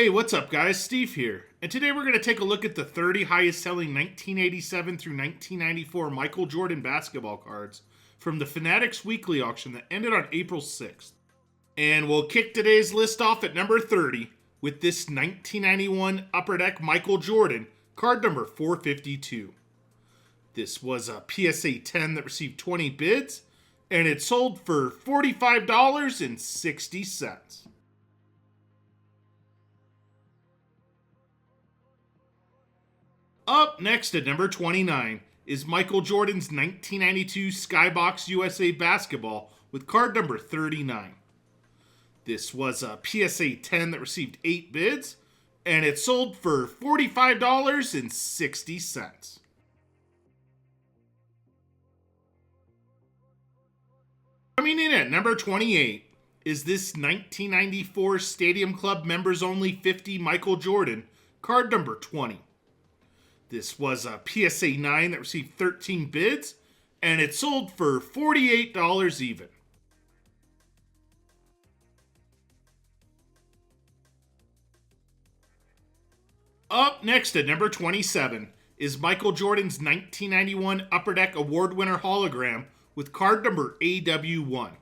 Hey, what's up, guys? Steve here. And today we're going to take a look at the 30 highest selling 1987 through 1994 Michael Jordan basketball cards from the Fanatics weekly auction that ended on April 6th. And we'll kick today's list off at number 30 with this 1991 Upper Deck Michael Jordan, card number 452. This was a PSA 10 that received 20 bids, and it sold for $45.60. Up next at number 29 is Michael Jordan's 1992 Skybox USA Basketball with card number 39. This was a PSA 10 that received 8 bids, and it sold for $45.60. Coming in at number 28 is this 1994 Stadium Club Members Only 50 Michael Jordan, card number 20. This was a PSA 9 that received 13 bids, and it sold for $48 even. Up next at number 27 is Michael Jordan's 1991 Upper Deck Award winner hologram with card number AW1.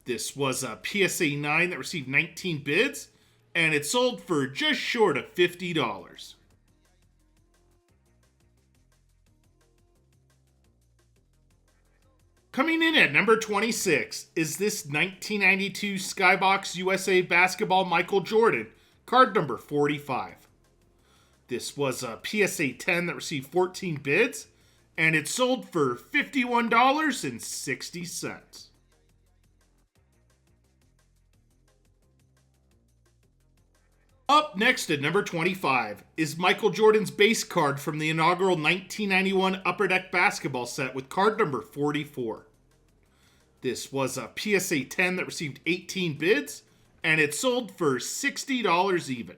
This was a PSA 9 that received 19 bids, and it sold for just short of $50. Coming in at number 26 is this 1992 Skybox USA Basketball Michael Jordan, card number 45. This was a PSA 10 that received 14 bids, and it sold for $51.60. Up next at number 25 is Michael Jordan's base card from the inaugural 1991 Upper Deck basketball set with card number 44. This was a PSA 10 that received 18 bids, and it sold for $60 even.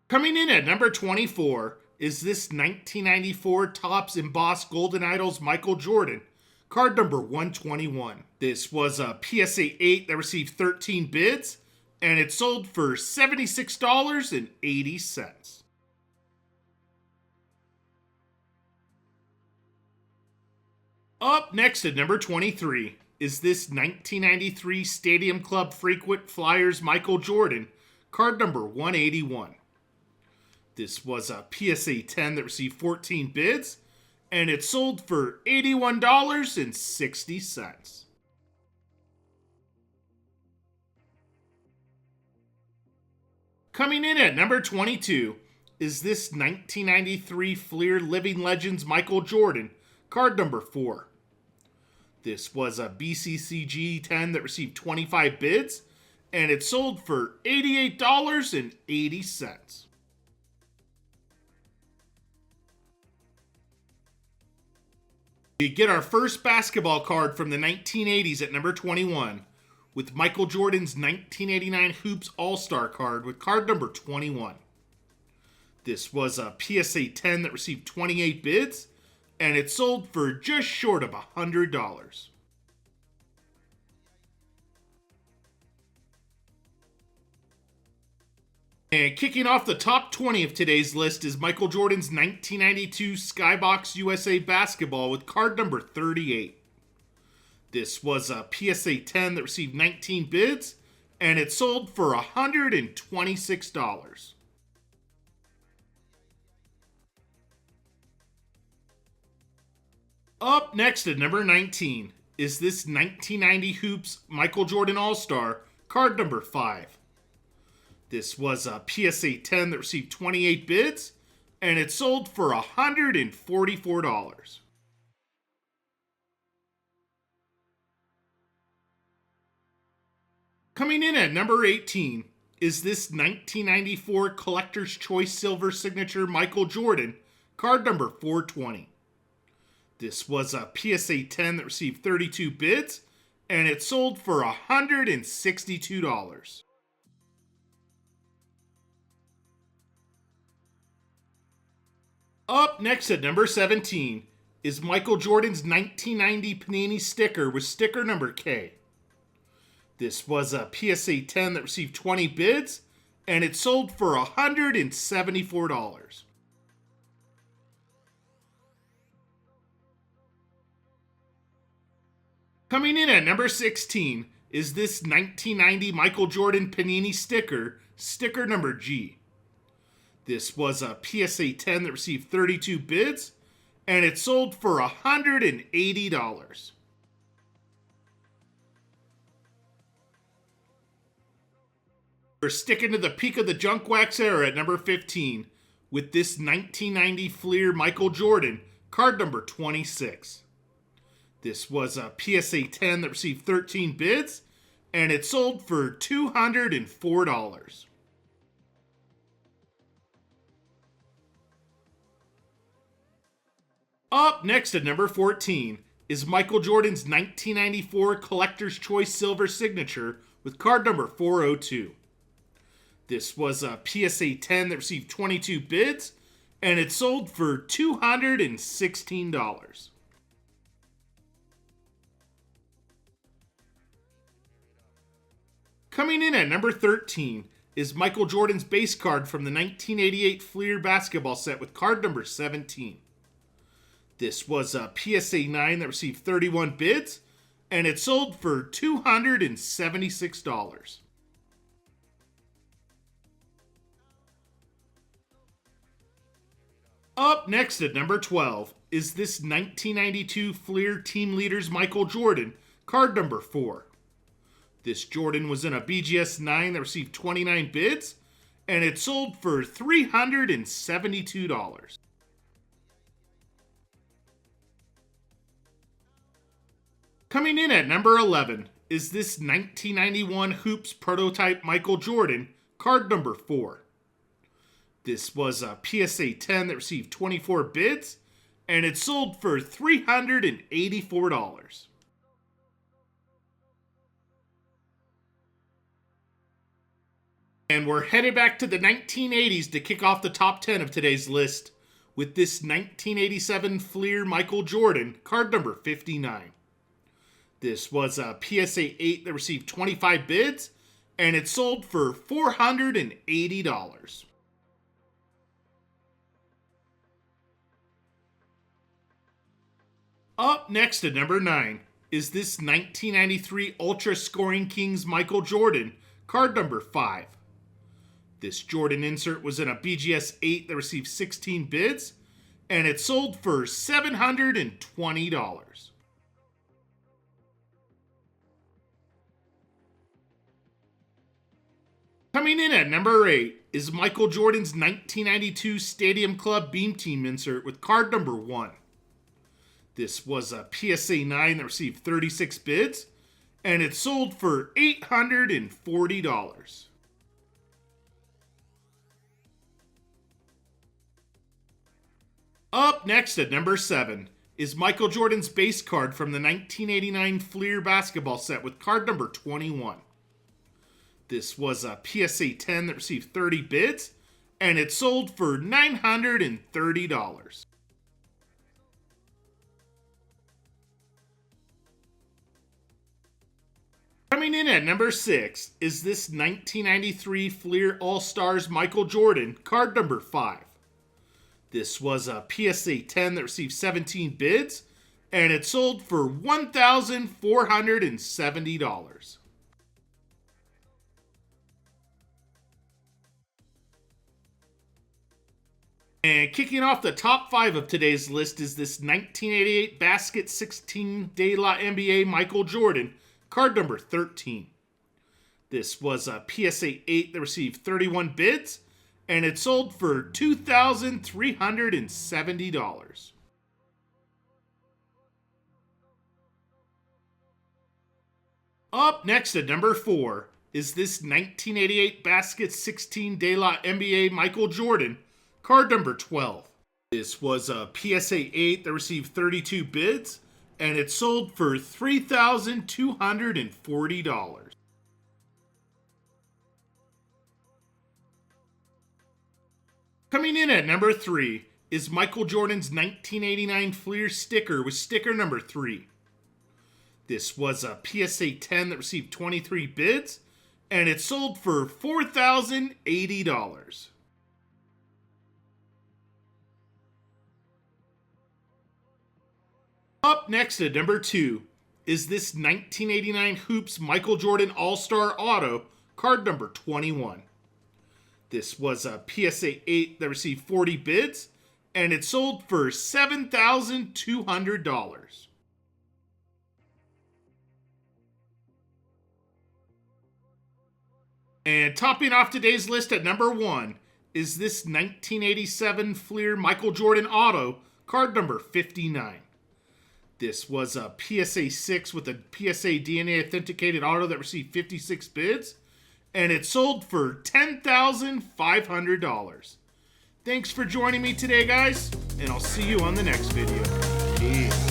Coming in at number 24 is this 1994 Topps Embossed Golden Idols Michael Jordan, card number 121. This was a PSA 8 that received 13 bids, and it sold for $76.80. Up next at number 23 is this 1993 Stadium Club Frequent Flyers Michael Jordan, card number 181. This was a PSA 10 that received 14 bids, and it sold for $81.60. Coming in at number 22 is this 1993 Fleer Living Legends Michael Jordan, card number 4. This was a BCCG 10 that received 25 bids, and it sold for $88.80. We get our first basketball card from the 1980s at number 21 with Michael Jordan's 1989 Hoops All-Star card with card number 21. This was a PSA 10 that received 28 bids, and it sold for just short of $100. And kicking off the top 20 of today's list is Michael Jordan's 1992 Skybox USA Basketball with card number 38. This was a PSA 10 that received 19 bids, and it sold for $126. Up next at number 19 is this 1990 Hoops Michael Jordan All-Star, card number 5. This was a PSA 10 that received 28 bids, and it sold for $144. Coming in at number 18 is this 1994 Collector's Choice Silver Signature Michael Jordan, card number 420. This was a PSA 10 that received 32 bids, and it sold for $162. Up next at number 17 is Michael Jordan's 1990 Panini sticker with sticker number K. This was a PSA 10 that received 20 bids, and it sold for $174. Coming in at number 16 is this 1990 Michael Jordan Panini sticker, sticker number G. This was a PSA 10 that received 32 bids, and it sold for $180. We're sticking to the peak of the junk wax era at number 15 with this 1990 Fleer Michael Jordan, card number 26. This was a PSA 10 that received 13 bids, and it sold for $204. Up next at number 14 is Michael Jordan's 1994 Collector's Choice Silver Signature with card number 402. This was a PSA 10 that received 22 bids, and it sold for $216. Coming in at number 13 is Michael Jordan's base card from the 1988 Fleer basketball set with card number 17. This was a PSA 9 that received 31 bids, and it sold for $276. Up next at number 12 is this 1992 Fleer Team Leaders Michael Jordan, card number 4. This Jordan was in a BGS 9 that received 29 bids, and it sold for $372. Coming in at number 11 is this 1991 Hoops Prototype Michael Jordan, card number 4. This was a PSA 10 that received 24 bids, and it sold for $384. And we're headed back to the 1980s to kick off the top 10 of today's list with this 1987 Fleer Michael Jordan, card number 59. This was a PSA 8 that received 25 bids, and it sold for $480. Up next at number 9 is this 1993 Ultra Scoring Kings Michael Jordan, card number 5. This Jordan insert was in a BGS 8 that received 16 bids, and it sold for $720. Coming in at number 8 is Michael Jordan's 1992 Stadium Club Beam Team insert with card number 1. This was a PSA 9 that received 36 bids, and it sold for $840. Up next at number 7 is Michael Jordan's base card from the 1989 Fleer basketball set with card number 21. This was a PSA 10 that received 30 bids, and it sold for $930. Coming in at number 6 is this 1993 Fleer All-Stars Michael Jordan, card number 5. This was a PSA 10 that received 17 bids, and it sold for $1,470. And kicking off the top 5 of today's list is this 1988 Basket 16 De La NBA Michael Jordan, card number 13. This was a PSA 8 that received 31 bids, and it sold for $2,370. Up next at number 4 is this 1988 Basket 16 De La NBA Michael Jordan, card number 12. This was a PSA 8 that received 32 bids, and it sold for $3,240. Coming in at number 3 is Michael Jordan's 1989 Fleer sticker with sticker number 3. This was a PSA 10 that received 23 bids, and it sold for $4,080. Up next at number 2 is this 1989 Hoops Michael Jordan All-Star Auto, card number 21. This was a PSA 8 that received 40 bids, and it sold for $7,200. And topping off today's list at number 1 is this 1987 Fleer Michael Jordan Auto, card number 59. This was a PSA 6 with a PSA DNA authenticated auto that received 56 bids, and it sold for $10,500. Thanks for joining me today, guys, and I'll see you on the next video. Peace.